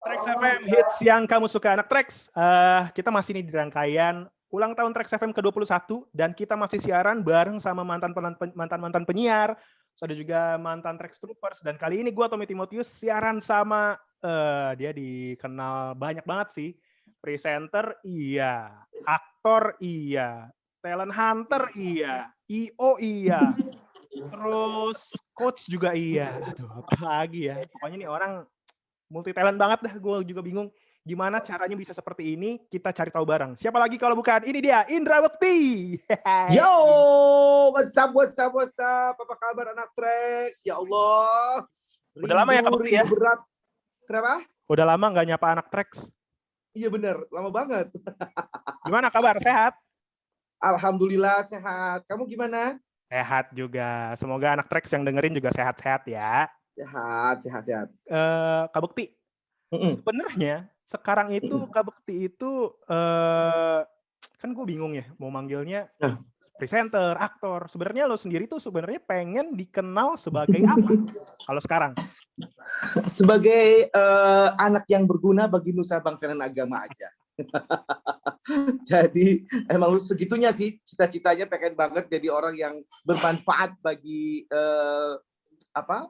Trax FM hits yang kamu suka anak Trax. Kita masih nih di rangkaian ulang tahun Trax FM ke-21 dan kita masih siaran bareng sama mantan penyiar. Terus ada juga mantan Trax Troopers dan kali ini gue Tommy Timotius siaran sama dia dikenal banyak banget sih. Presenter iya, aktor iya, talent hunter iya, IO iya. Terus coach juga iya. Aduh, apa lagi ya? Pokoknya nih orang multi talent banget dah, gue juga bingung gimana caranya bisa seperti ini. Kita cari tahu bareng. Siapa lagi kalau bukan ini dia Indra Bekti. Yo, what's up? Apa kabar anak Trax? Ya Allah. Udah lama ya Kak Bekti ya? Berat. Kenapa? Udah lama nggak nyapa anak Trax. Iya bener, lama banget. Gimana kabar? Sehat? Alhamdulillah sehat. Kamu gimana? Sehat juga. Semoga anak Trax yang dengerin juga sehat-sehat ya. Sehat. Kak Bekti, sebenarnya sekarang itu Kak Bekti itu kan gue bingung ya mau manggilnya presenter, aktor. Sebenarnya lo sendiri tuh sebenarnya pengen dikenal sebagai apa kalau sekarang? Sebagai anak yang berguna bagi nusa bangsa dan agama aja. Jadi emang segitunya sih cita-citanya, pengen banget jadi orang yang bermanfaat bagi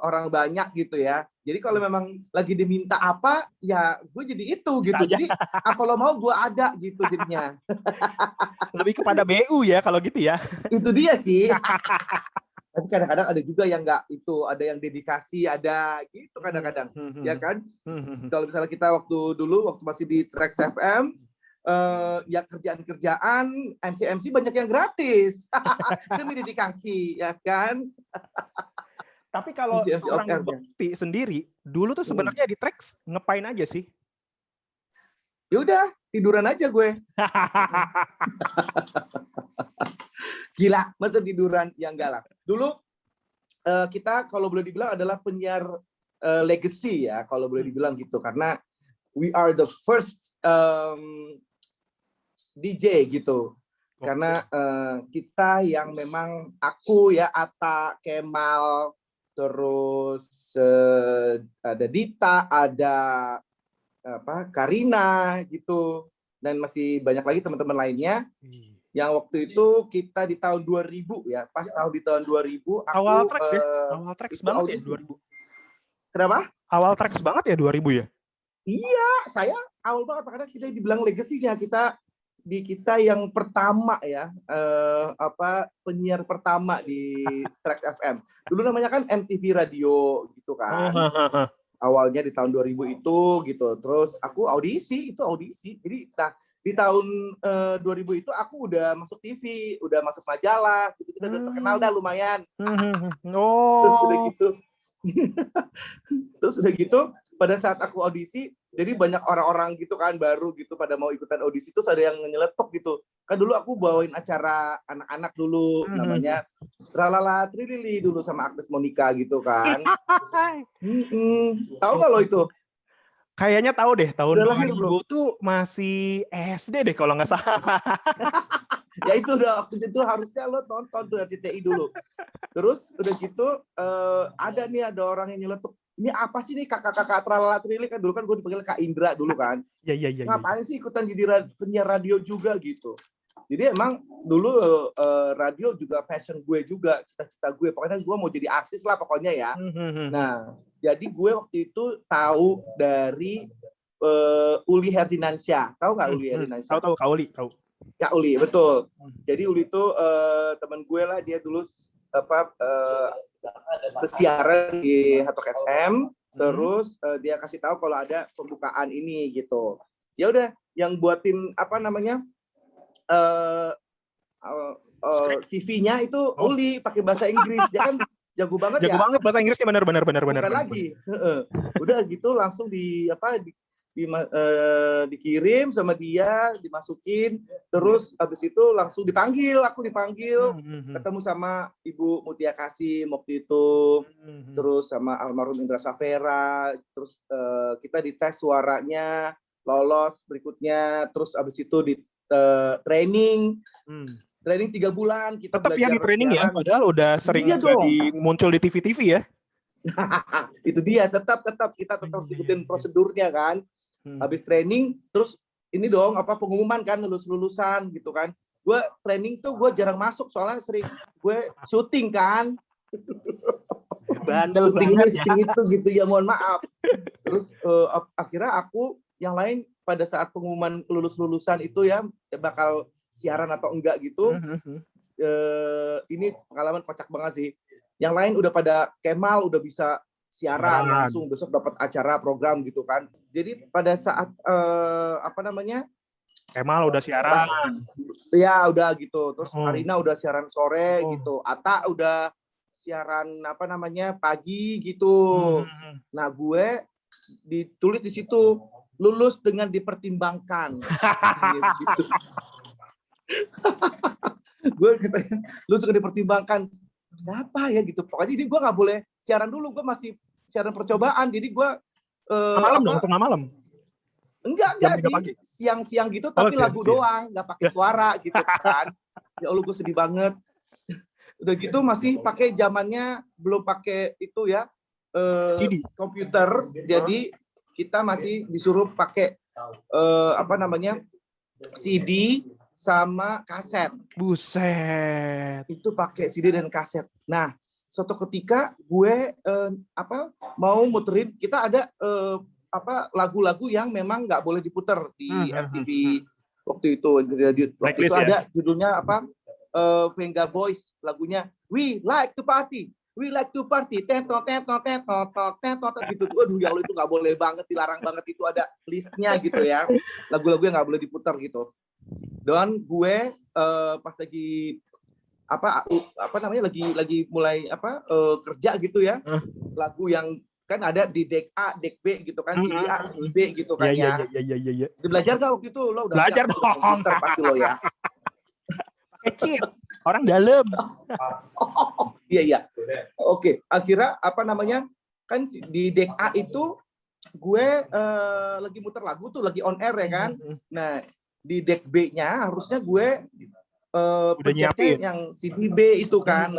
orang banyak gitu ya. Jadi kalau memang lagi diminta apa, ya gue jadi itu gitu. Jadi apa lo mau gue ada gitu jadinya. Lebih kepada BU ya kalau gitu ya. Itu dia sih. Tapi kadang-kadang ada juga yang enggak itu, ada yang dedikasi, ada gitu kadang-kadang. Ya kan? Kalau misalnya kita waktu masih di Trax FM, ya kerjaan MC banyak yang gratis. Demi dedikasi, ya kan? Tapi kalau seorang Bekti sendiri, dulu tuh sebenarnya di Trax ngapain aja sih? Ya udah, tiduran aja gue. Gila, masa tiduran? Ya enggak lah. Dulu kita kalau boleh dibilang adalah penyiar legacy ya, kalau boleh dibilang gitu. Karena we are the first DJ gitu. Karena kita yang memang aku ya, Atta, Kemal, terus ada Dita, ada Karina gitu, dan masih banyak lagi teman-teman lainnya. Yang waktu itu kita di tahun 2000 ya, pas di tahun 2000 aku awal Trax banget audisi. Ya 2000. Kenapa? Awal Trax banget ya 2000 ya? Iya, saya awal banget, karena kita dibilang legasinya kita yang pertama ya, penyiar pertama di Trax FM. Dulu namanya kan MTV Radio gitu kan. Awalnya di tahun 2000 itu gitu. Terus aku audisi. Jadi di tahun 2000 itu aku udah masuk TV, udah masuk majalah, gitu. Kita udah terkenal dah lumayan. Terus udah gitu pada saat aku audisi, jadi banyak orang-orang gitu kan baru gitu pada mau ikutan audisi, terus ada yang nyeletuk gitu. Kan dulu aku bawain acara anak-anak dulu, namanya Tralala Trilili dulu sama Agnes Monica gitu kan. Tahu nggak lo itu? Kayaknya tahu deh, tahun 2000 tuh masih SD deh kalau nggak salah. Ya itu udah waktu itu harusnya lo nonton tuh RCTI dulu. Terus udah gitu ada orang yang nyeletuk, ini apa sih nih kakak-kakak Tralala Trilili, kan dulu kan gue dipanggil Kak Indra dulu kan. Iya. Ngapain sih ikutan jadi penyiar radio juga gitu. Jadi emang dulu radio juga passion gue juga, cita-cita gue. Pokoknya gue mau jadi artis lah pokoknya ya. Nah, jadi gue waktu itu tahu dari Uli Herdinansyah. Tahu nggak Uli Herdinansyah? Tahu, Kak Uli, tahu. Ya Uli, betul. Jadi Uli itu teman gue lah, dia dulu bersiaran di Hatok FM. Terus dia kasih tahu kalau ada pembukaan ini gitu. Ya udah, yang buatin CV-nya itu Uli pakai bahasa Inggris. Dia kan jago banget ya. Jago banget bahasa Inggrisnya, benar. Bukan lagi. Udah gitu langsung dikirim sama dia, dimasukin, terus habis itu langsung aku dipanggil ketemu sama Ibu Mutia Kasim waktu itu, terus sama almarhum Indra Safera, terus kita dites suaranya, lolos berikutnya, terus habis itu di training 3 bulan kita tetap belajar ya di training siaran. Ya, padahal udah sering muncul di TV ya. Itu dia, tetap kita ikutin prosedurnya kan. Habis training terus ini dong pengumuman kan lulusan gitu kan. Gue training tuh gue jarang masuk soalnya sering gue syuting kan. Bandel syuting banget syuting itu gitu ya, mohon maaf. Terus akhirnya aku yang lain pada saat pengumuman lulusan itu ya bakal siaran atau enggak gitu. Ini pengalaman kocak banget sih. Yang lain udah pada Kemal udah bisa siaran langsung besok dapat acara program gitu kan. Jadi pada saat Kemal udah siaran. Ya udah gitu. Terus Arina udah siaran sore gitu. Ata udah siaran pagi gitu. Nah, gue ditulis di situ lulus dengan dipertimbangkan. Gitu. Gue katanya lulus dengan dipertimbangkan. Kenapa ya gitu? Pokoknya jadi gue nggak boleh siaran dulu. Gue masih siaran percobaan. Jadi gue malam dong, tengah malam. Enggak sih, siang-siang gitu tapi lagu doang, nggak pakai suara gitu kan. Ya Allah, gue sedih banget. Udah gitu masih pakai zamannya belum pakai itu ya komputer, jadi kita masih disuruh pakai CD sama kaset. Buset. Itu pakai CD dan kaset. Nah, suatu ketika gue mau muterin, kita ada lagu-lagu yang memang nggak boleh diputar di MTV waktu itu. Waktu itu ada judulnya Venga Boys, lagunya We Like to Party, We Like to Party, tetot gitu. Aduh ya Allah, itu nggak boleh banget, dilarang banget, itu ada listnya gitu ya. Lagu-lagu yang nggak boleh diputar gitu. Dan gue pas lagi lagi mulai kerja gitu ya, lagu yang kan ada di deck A, deck B gitu kan, CD A, CD B gitu kan ya. Iya. Belajar gak waktu itu? Lo udah belajar dong. Pasti lo ya. Pakai cheat. Orang dalam. Iya. Oke, akhirnya kan di deck A itu gue lagi muter lagu tuh, lagi on air ya kan. Nah, di deck B-nya harusnya gue pencetnya yang CD B itu kan.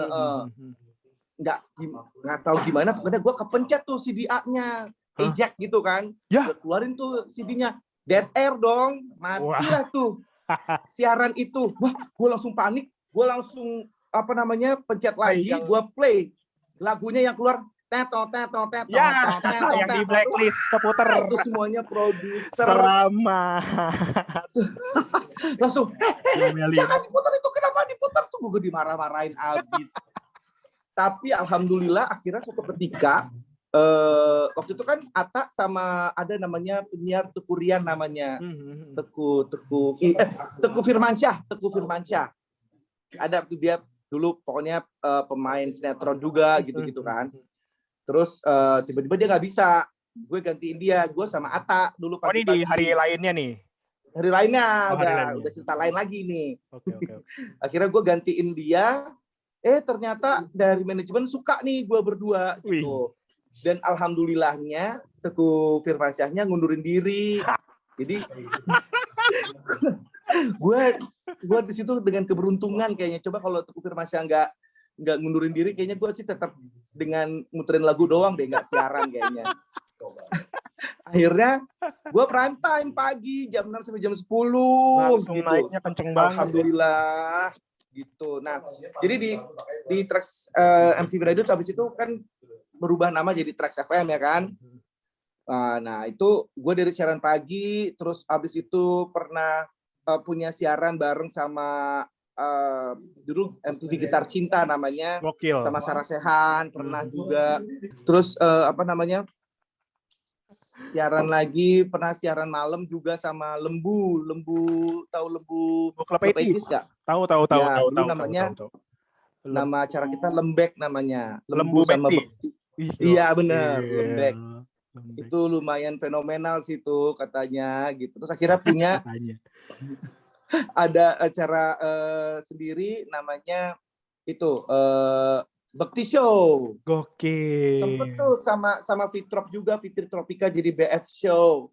Nggak tahu gimana, pokoknya gue kepencet tuh CD A-nya, eject gitu kan. Gue keluarin tuh CD-nya, dead air dong, matilah tuh siaran itu. Wah, gue langsung panik, gue langsung pencet lagi, gue play lagunya yang keluar yang di blacklist keputer. Itu semuanya produser langsung jangan diputar itu, kenapa diputar tuh, gue dimarah-marahin abis. Tapi alhamdulillah akhirnya suatu ketika waktu itu kan Ata sama ada namanya penyiar Teku Rian namanya, Teku Firmansyah. Ada tuh dia dulu pokoknya pemain sinetron juga gitu kan. Terus tiba-tiba dia nggak bisa, gue gantiin dia, gue sama Ata dulu pagi-pagi. Ini di hari lainnya nih. Hari lainnya udah cerita lain lagi nih. Oke. Akhirnya gue gantiin dia. Ternyata dari manajemen suka nih gue berdua gitu. Dan alhamdulillahnya Teku Firmansyahnya ngundurin diri. Jadi gue di situ dengan keberuntungan kayaknya. Coba kalau Teku Firmansyah nggak ngundurin diri, kayaknya gue sih tetap dengan muterin lagu doang deh, nggak siaran kayaknya. Akhirnya gue prime time pagi jam 6 sampai jam 10 langsung gitu. Naiknya kenceng banget. Alhamdulillah. Gitu. Nah, jadi di Trax MTV Radio habis itu kan berubah nama jadi Trax FM ya kan. Nah, itu gue dari siaran pagi, terus habis itu pernah punya siaran bareng sama dulu MTV Gitar Cinta namanya. Gokil. Sama Sarah Sehan pernah juga. Terus siaran lagi, pernah siaran malam juga sama Lembu, tahu Lembu Klepetis nggak? Tahu. Namanya nama acara kita Lembek namanya. Lembu sama Bekti. Iya benar, Lembek. Itu lumayan fenomenal sih tuh katanya gitu. Terus akhirnya punya ada acara sendiri namanya itu Bekti Show. Gokil. Sempet tuh sama Fitrop juga, Fitri Tropika jadi BF Show.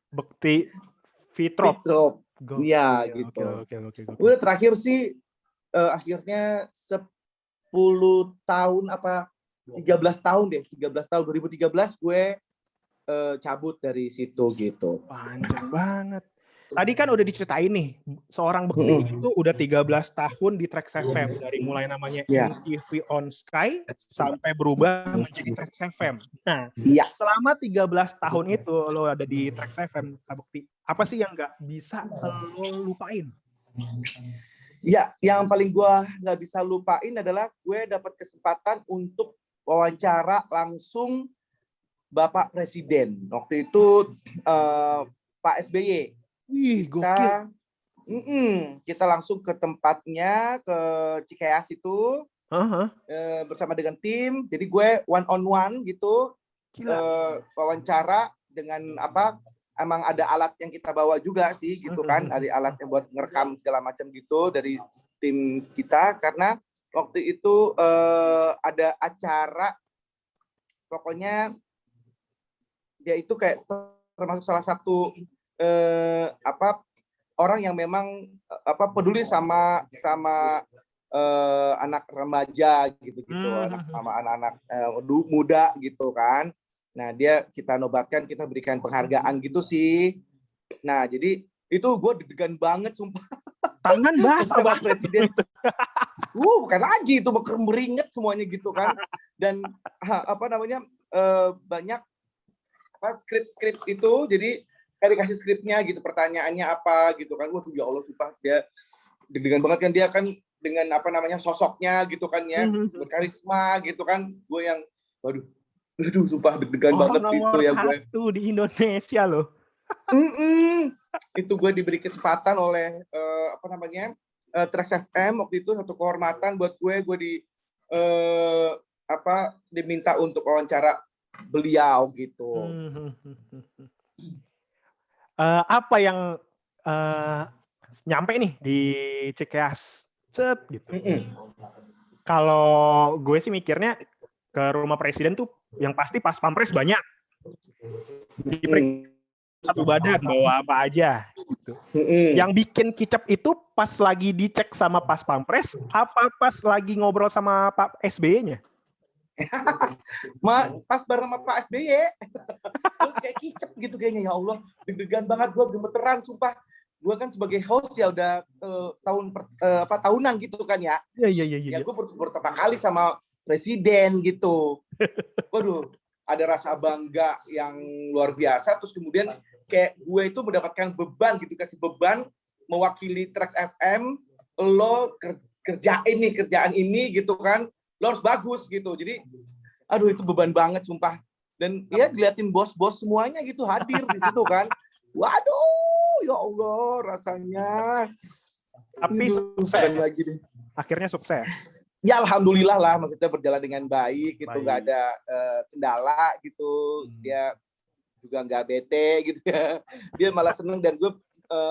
Bekti Fitrop. Iya gitu. Oke. Udah terakhir sih akhirnya 10 tahun 13 tahun 2013 gue cabut dari situ gitu. Panjang banget. Tadi kan udah diceritain nih, seorang Bekti itu udah 13 tahun di Trax FM. Dari mulai namanya MTV on Sky sampai berubah menjadi Trax FM. Nah, selama 13 tahun itu lo ada di Trax FM, Kak Bekti, apa sih yang nggak bisa lo lupain? Ya, yang paling gue nggak bisa lupain adalah gue dapat kesempatan untuk wawancara langsung Bapak Presiden. Waktu itu Pak SBY. Wih, gokil. Kita langsung ke tempatnya, ke Cikeas itu, bersama dengan tim. Jadi gue one on one gitu, wawancara dengan emang ada alat yang kita bawa juga sih gitu kan, ada alat yang buat ngerekam segala macam gitu dari tim kita. Karena waktu itu ada acara, pokoknya dia itu kayak termasuk salah satu orang yang memang peduli sama anak remaja gitu sama anak-anak muda gitu kan. Nah, kita nobatkan, kita berikan penghargaan gitu sih. Nah, jadi itu gue deg-degan banget sumpah. Tangan basah Pak Presiden. Bukan lagi itu meringet semuanya gitu kan. Dan banyak skrip-skrip itu, jadi kayak dikasih skripnya gitu, pertanyaannya apa gitu kan. Waduh ya Allah, sumpah dia deg-degan banget kan, dia kan dengan sosoknya gitu kan ya, berkarisma gitu kan. Gue yang waduh sumpah deg-degan banget itu ya gue. Satu di Indonesia loh. Itu gue diberi kesempatan oleh Trax FM waktu itu, satu kehormatan buat gue diminta untuk wawancara beliau gitu. Apa yang nyampe nih di Cikeas, gitu. Kalau gue sih mikirnya ke rumah presiden tuh yang pasti pas pampres banyak. Satu badan bawa apa aja. Gitu. Yang bikin kicep itu pas lagi dicek sama pas pampres, apa pas lagi ngobrol sama Pak SBY-nya? Pas bareng sama Pak SBY, terus kayak kicep gitu kayaknya. Ya Allah, deg-degan banget, gue gemeteran sumpah. Gue kan sebagai host ya udah tahunan gitu kan ya. Iya. Ya gue pertama kali sama presiden gitu. Waduh, ada rasa bangga yang luar biasa. Terus kemudian kayak gue itu mendapatkan beban gitu, kasih beban mewakili Trax FM. Lo kerjaan ini gitu kan. Lo harus bagus gitu. Jadi aduh itu beban banget sumpah. Dan ya diliatin bos-bos semuanya gitu hadir di situ kan. Waduh, ya Allah rasanya. Tapi sukses. Lagi deh. Akhirnya sukses. Ya alhamdulillah lah, maksudnya berjalan dengan baik gitu, nggak ada kendala gitu. Dia juga nggak bete gitu ya. Dia malah seneng, dan gue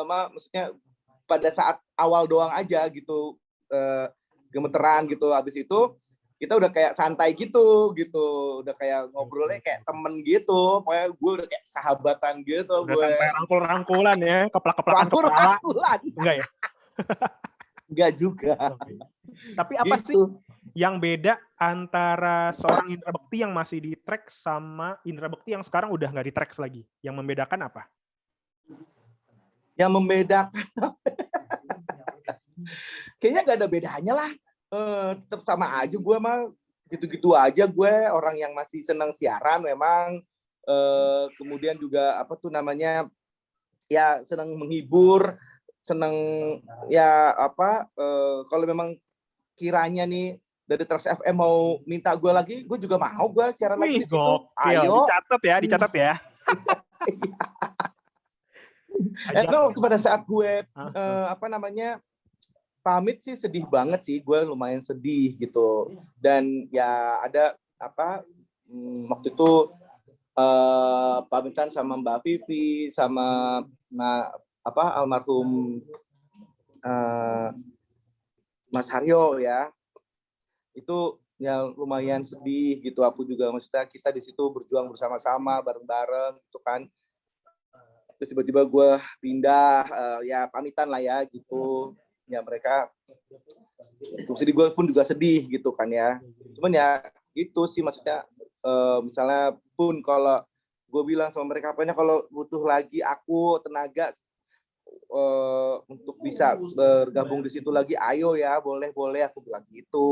maksudnya pada saat awal doang aja gitu, gemeteran gitu. Habis itu kita udah kayak santai gitu, udah kayak ngobrolnya kayak temen gitu, pokoknya gue udah kayak sahabatan gitu. Udah sampai rangkul-rangkulan ya, keplak-keplakan kepala. Enggak ya? Enggak juga. Tapi apa gitu sih yang beda antara seorang Indra Bekti yang masih di Trax sama Indra Bekti yang sekarang udah nggak di Trax lagi? Yang membedakan apa? Yang membedakan kayaknya nggak ada bedanya lah. Tetap sama aja gue mah, gitu-gitu aja gue, orang yang masih senang siaran memang, kemudian juga ya senang menghibur, senang ya kalau memang kiranya nih dari Trax FM mau minta gue lagi, gue juga mau gue siaran lagi di situ. Ayo dicatat ya. Waktu pada saat gue pamit sih sedih banget sih, gue lumayan sedih gitu. Dan ya ada waktu itu pamitan sama Mbak Vivi sama almarhum Mas Haryo ya. Itu ya lumayan sedih gitu. Aku juga, maksudnya kita di situ berjuang bersama-sama bareng-bareng gitu kan. Terus tiba-tiba gue pindah, ya pamitan lah ya gitu. Ya mereka sedih, gue pun juga sedih gitu kan ya. Cuman ya gitu sih, maksudnya misalnya pun kalau gue bilang sama mereka, apanya kalau butuh lagi aku tenaga untuk bisa bergabung di situ lagi, ayo ya, boleh aku bilang gitu.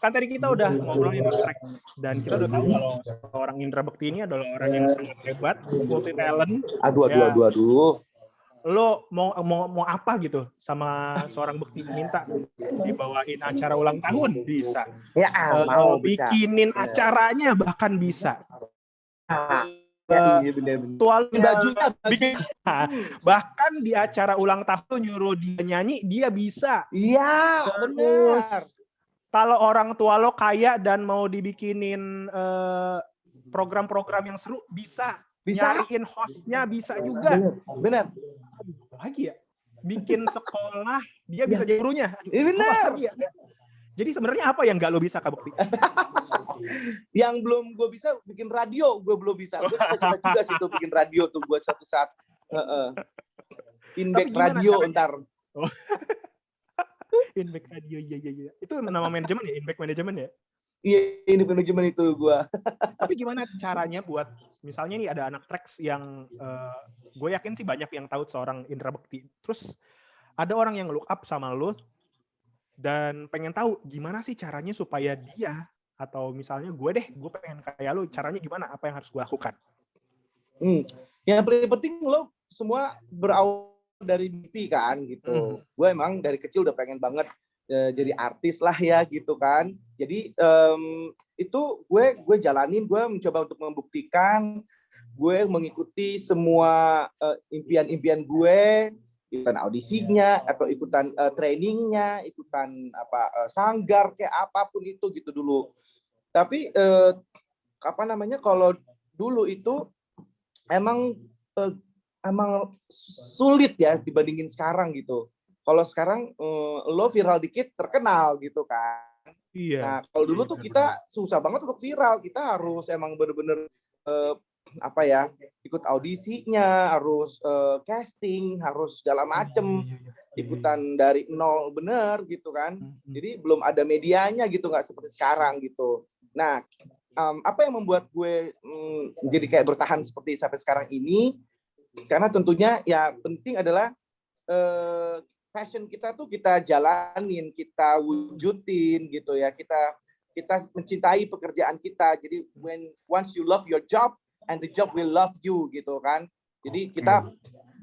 Kan tadi kita udah ngobrolin Tracks, dan kita udah tahu kalau seorang Indra Bekti ini adalah orang yang sangat hebat, multi talent. Aduh. Lo mau apa gitu sama seorang Bekti, minta dibawain acara ulang tahun bisa, Ya, mau bikinin bisa. acaranya bahkan bisa. Iya bener. Bajunya bikin, bahkan di acara ulang tahun nyuruh dia nyanyi dia bisa. Iya benar. Kalau orang tua lo kaya dan mau dibikinin program-program yang seru bisa. Nyariin hostnya bisa juga. Benar. Lagi ya, bikin sekolah dia bisa jadi gurunya. Benar. Ya? Jadi sebenarnya apa yang nggak lo bisa, Kak Bekti? Yang belum gue bisa bikin radio, gue belum bisa. Gue cita-cita juga sih tuh bikin radio tuh buat suatu saat. Inback radio ntar. Inback radio, iya. Itu nama manajemen ya, Inback manajemen ya? Iya, ini manajemen itu gue. Tapi gimana caranya buat, misalnya nih ada anak Tracks yang gue yakin sih banyak yang tahu seorang Indra Bekti. Terus ada orang yang look up sama lo dan pengen tahu gimana sih caranya supaya dia, atau misalnya gue pengen kayak lo, caranya gimana, apa yang harus gue lakukan? Yang paling penting lo semua berawal dari mimpi kan gitu. Gue emang dari kecil udah pengen banget jadi artis lah ya gitu kan. Jadi itu gue jalanin, gue mencoba untuk membuktikan, gue mengikuti semua impian gue, ikutan audisinya atau ikutan trainingnya, ikutan sanggar kayak apapun itu gitu dulu. Tapi kalau dulu itu emang sulit ya dibandingin sekarang gitu. Kalau sekarang lo viral dikit terkenal gitu kan. Iya. Nah kalau dulu tuh kita susah banget untuk viral, kita harus emang bener-bener ikut audisinya, harus casting, harus segala macem, ikutan dari nol bener gitu kan. Jadi belum ada medianya gitu, nggak seperti sekarang gitu. Nah apa yang membuat gue jadi kayak bertahan seperti sampai sekarang ini? Karena tentunya ya penting adalah passion kita tuh kita jalanin, kita wujudin gitu ya. Kita mencintai pekerjaan kita. Jadi once you love your job and the job will love you gitu kan. Jadi kita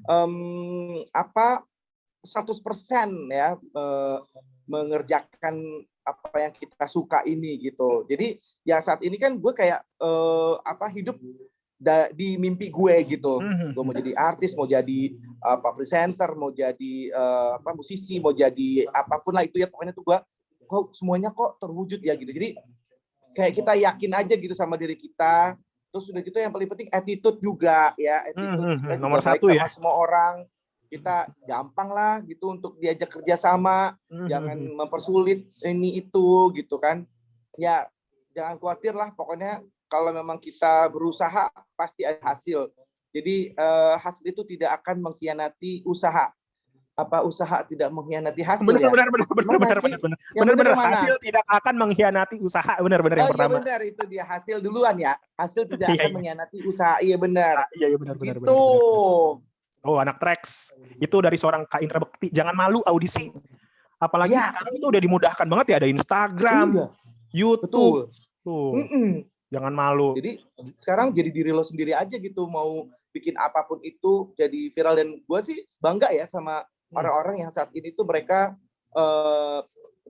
100% ya mengerjakan apa yang kita suka ini gitu. Jadi ya saat ini kan gue kayak hidup di mimpi gue gitu. Gue mau jadi artis, mau jadi presenter, mau jadi musisi, mau jadi apapun lah itu ya, pokoknya tuh gue kok semuanya kok terwujud ya gitu. Jadi kayak kita yakin aja gitu sama diri kita. Terus udah gitu yang paling penting attitude juga ya, attitude kita juga nomor baik 1 sama ya. semua orang. Kita gampang lah gitu untuk diajak kerjasama, jangan mempersulit ini itu gitu kan. Ya jangan khawatir lah, pokoknya kalau memang kita berusaha pasti ada hasil. Jadi hasil itu tidak akan mengkhianati usaha. Usaha tidak mengkhianati hasil. Benar. Hasil tidak akan mengkhianati usaha. Benar yang pertama. Iya benar, itu dia hasil duluan ya. Hasil tidak akan mengkhianati usaha. Iya benar. Iya benar. Gitu. Oh, anak Tracks itu dari seorang Kak Indra Bekti. Jangan malu audisi. Apalagi sekarang itu udah dimudahkan banget ya, ada Instagram, YouTube. Tuh. Jangan malu. Jadi sekarang jadi diri lo sendiri aja gitu, mau bikin apapun itu jadi viral. Dan gue sih bangga ya sama orang-orang yang saat ini tuh mereka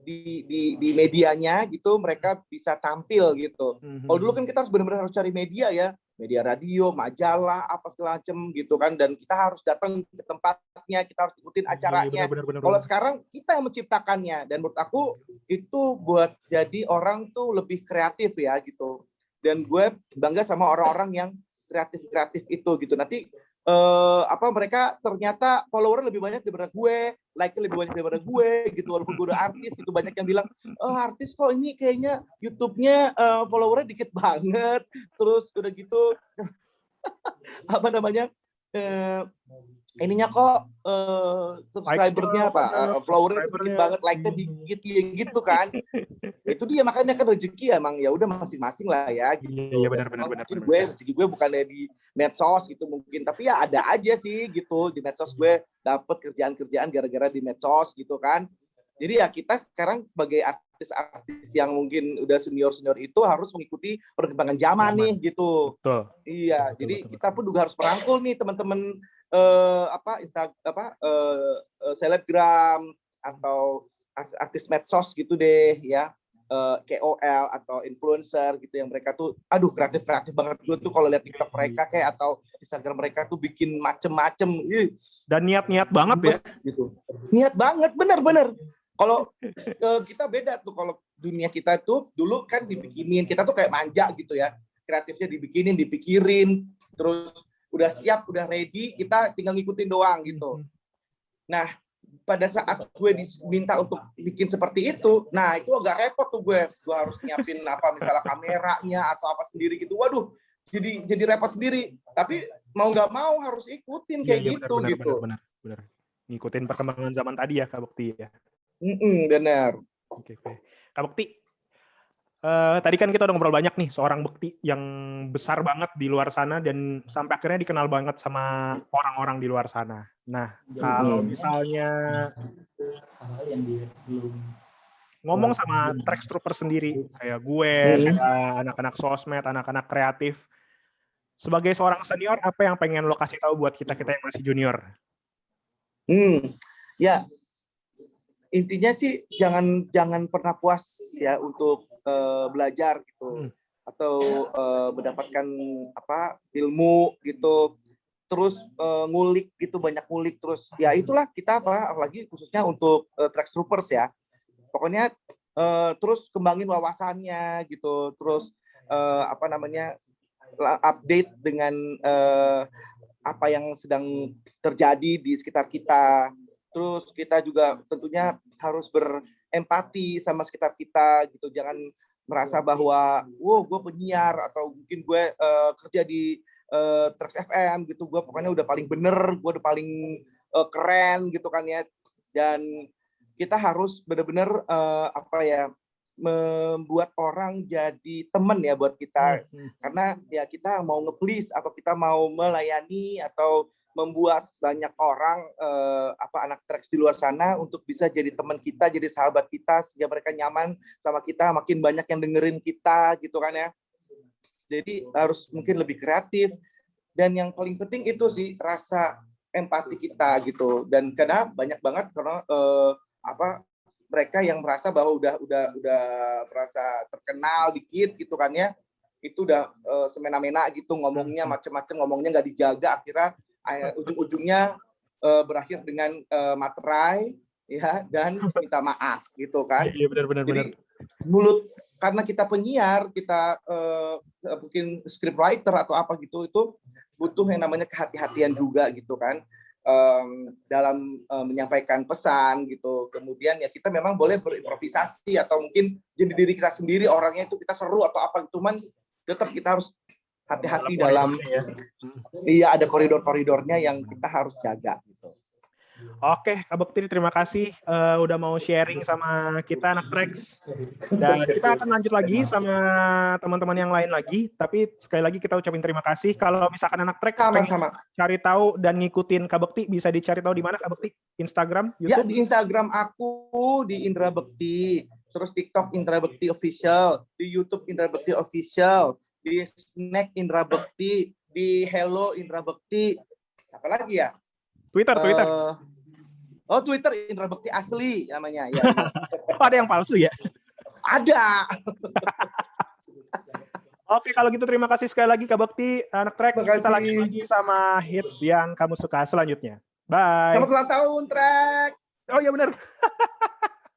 di medianya gitu, mereka bisa tampil gitu. Kalau dulu kan kita harus benar-benar harus cari media ya, media radio, majalah, apa segala macem gitu kan, dan kita harus datang ke tempatnya, kita harus ikutin acaranya. Kalau sekarang kita yang menciptakannya, dan menurut aku itu buat jadi orang tuh lebih kreatif ya gitu. Dan gue bangga sama orang-orang yang kreatif itu gitu. Nanti mereka ternyata follower lebih banyak daripada gue, like lebih banyak daripada gue gitu, walaupun gue udah artis gitu. Banyak yang bilang, artis kok ini kayaknya YouTube-nya followernya dikit banget. Terus udah gitu ininya kok subscribernya followernya dikit banget, like-nya dikit gitu kan. Itu dia, makanya kan rezeki emang ya udah masing-masing lah ya gitu. Iya benar. Mungkin rezeki gue bukannya di medsos gitu mungkin, tapi ya ada aja sih gitu di medsos, gue dapet kerjaan-kerjaan gara-gara di medsos gitu kan. Jadi ya kita sekarang sebagai artis-artis yang mungkin udah senior itu harus mengikuti perkembangan zaman nih gitu. Betul. Iya, jadi kita pun juga harus merangkul nih teman-teman selebgram atau artis medsos gitu deh ya, KOL atau influencer gitu yang mereka tuh aduh kreatif banget. Gue tuh kalau lihat TikTok mereka kayak atau Instagram mereka tuh bikin macem-macem dan niat banget ya gitu. Niat banget, bener. Kalau kita beda tuh, kalau dunia kita tuh dulu kan dibikinin, kita tuh kayak manja gitu ya, kreatifnya dibikinin, dipikirin, terus udah siap, udah ready, kita tinggal ngikutin doang gitu. Nah, pada saat gue diminta untuk bikin seperti itu, nah itu agak repot tuh gue harus nyiapin apa misalnya kameranya atau apa sendiri gitu. Waduh, jadi repot sendiri. Tapi mau nggak mau harus ikutin kayak gitu. Benar. Ngikutin perkembangan zaman tadi ya Kak Bekti ya. Benar. Oke. Kak Bekti, tadi kan kita udah ngobrol banyak nih seorang Bekti yang besar banget di luar sana dan sampai akhirnya dikenal banget sama orang-orang di luar sana. Nah, kalau misalnya ngomong sama Trax Trooper sendiri, kayak gue, kayak anak-anak sosmed, anak-anak kreatif, sebagai seorang senior, apa yang pengen lo kasih tahu buat kita yang masih junior? Ya, intinya sih jangan pernah puas ya untuk belajar gitu atau mendapatkan ilmu gitu, terus ngulik gitu, banyak ngulik terus ya itulah kita apalagi khususnya untuk Trax Troopers ya, pokoknya terus kembangin wawasannya gitu, terus update dengan apa yang sedang terjadi di sekitar kita. Terus kita juga tentunya harus berempati sama sekitar kita gitu. Jangan merasa bahwa, gue penyiar atau mungkin gue kerja di Trax FM gitu. Gue pokoknya udah paling bener, gue udah paling keren gitu kan ya. Dan kita harus benar-benar membuat orang jadi teman ya buat kita. Karena ya kita mau nge-please atau kita mau melayani atau membuat banyak orang anak Trax di luar sana untuk bisa jadi teman kita, jadi sahabat kita, sehingga mereka nyaman sama kita, makin banyak yang dengerin kita gitu kan ya. Jadi harus mungkin lebih kreatif, dan yang paling penting itu sih rasa empati kita gitu. Dan karena banyak banget mereka yang merasa bahwa udah merasa terkenal dikit gitu kan ya, itu udah semena-mena gitu, ngomongnya macam-macam, ngomongnya nggak dijaga, akhirnya ujung-ujungnya berakhir dengan materai ya dan minta maaf gitu kan. Iya benar. Jadi mulut, karena kita penyiar, kita mungkin scriptwriter atau apa gitu, itu butuh yang namanya kehati-hatian juga gitu kan, dalam menyampaikan pesan gitu. Kemudian ya kita memang boleh berimprovisasi atau mungkin jadi diri kita sendiri, orangnya itu kita seru atau apa gitu, cuman tetap kita harus hati-hati dalam iya, ada koridor-koridornya yang kita harus jaga gitu. Oke, Kak Bekti, terima kasih udah mau sharing sama kita anak Trax. Dan kita akan lanjut lagi sama teman-teman yang lain lagi. Tapi sekali lagi kita ucapin terima kasih. Kalau misalkan anak Trax sama-sama cari tahu dan ngikutin Kak Bekti, bisa dicari tahu di mana Kak Bekti? Instagram, YouTube? Ya, di Instagram aku di Indra Bekti, terus TikTok Indra Bekti Official, di YouTube Indra Bekti Official, di Snack Indra Bekti, di Hello Indra Bekti, apa lagi ya? Twitter. Twitter Indra Bekti asli namanya ya. Ada yang palsu ya? Ada. Oke, kalau gitu terima kasih sekali lagi Kak Bekti, anak Trax. Kita lanjut lagi sama hits yang kamu suka selanjutnya. Bye. Selamat ulang tahun Trax. Oh iya benar.